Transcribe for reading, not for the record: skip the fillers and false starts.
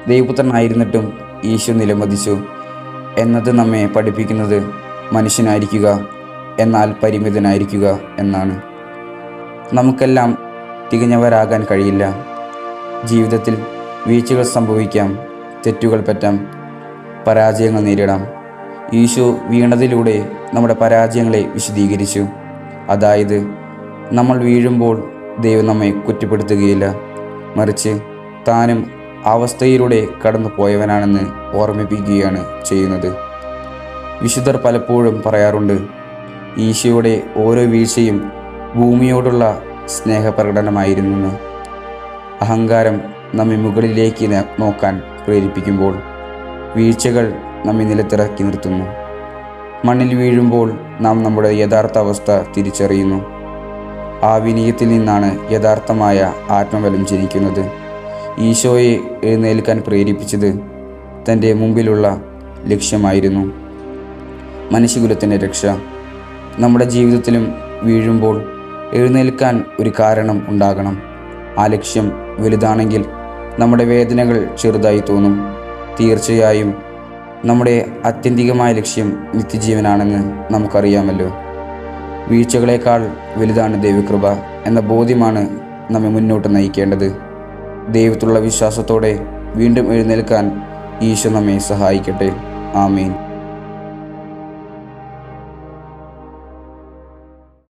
ദൈവപുത്രനായിരുന്നിട്ടും ഈശോ നിലംപതിച്ചു എന്നത് നമ്മെ പഠിപ്പിക്കുന്നത് മനുഷ്യനായിരിക്കുക എന്നാൽ പരിമിതനായിരിക്കുക എന്നാണ്. നമുക്കെല്ലാം തികഞ്ഞവരാകാൻ കഴിയില്ല. ജീവിതത്തിൽ വീഴ്ചകൾ സംഭവിക്കാം, തെറ്റുകൾ പറ്റാം, പരാജയങ്ങൾ നേരിടാം. ഈശോ വീണതിലൂടെ നമ്മുടെ പരാജയങ്ങളെ വിശദീകരിച്ചു. അതായത് നമ്മൾ വീഴുമ്പോൾ ദൈവം നമ്മെ കുറ്റപ്പെടുത്തുകയില്ല, മറിച്ച് താനും അവസ്ഥയിലൂടെ കടന്നു പോയവനാണെന്ന് ഓർമ്മിപ്പിക്കുകയാണ് ചെയ്യുന്നത്. വിശുദ്ധർ പലപ്പോഴും പറയാറുണ്ട്, ഈശോയുടെ ഓരോ വീഴ്ചയും ഭൂമിയോടുള്ള സ്നേഹപ്രകടനമായിരുന്നെന്ന്. അഹങ്കാരം നമ്മെ മുകളിലേക്ക് നോക്കാൻ പ്രേരിപ്പിക്കുമ്പോൾ വീഴ്ചകൾ നമ്മെ നിലത്തിറക്കി നിർത്തുന്നു. മണ്ണിൽ വീഴുമ്പോൾ നാം നമ്മുടെ യഥാർത്ഥ അവസ്ഥ തിരിച്ചറിയുന്നു. ആ വിനയത്തിൽ നിന്നാണ് യഥാർത്ഥമായ ആത്മബലം ജനിക്കുന്നത്. ഈശോയെ എഴുന്നേൽക്കാൻ പ്രേരിപ്പിച്ചത് തൻ്റെ മുമ്പിലുള്ള ലക്ഷ്യമായിരുന്നു, മനുഷ്യകുലത്തിൻ്റെ രക്ഷ. നമ്മുടെ ജീവിതത്തിലും വീഴുമ്പോൾ എഴുന്നേൽക്കാൻ ഒരു കാരണം ഉണ്ടാകണം. ആ ലക്ഷ്യം വലുതാണെങ്കിൽ നമ്മുടെ വേദനകൾ ചെറുതായി തോന്നും. തീർച്ചയായും നമ്മുടെ ആത്യന്തികമായ ലക്ഷ്യം നിത്യജീവനാണെന്ന് നമുക്കറിയാമല്ലോ. വീഴ്ചകളേക്കാൾ വലുതാണ് ദൈവകൃപ എന്ന ബോധ്യമാണ് നമ്മെ മുന്നോട്ട് നയിക്കേണ്ടത്. ദൈവത്തിലുള്ള വിശ്വാസത്തോടെ വീണ്ടും എഴുന്നേൽക്കാൻ ഈശോ നമ്മെ സഹായിക്കട്ടെ. ആമേൻ.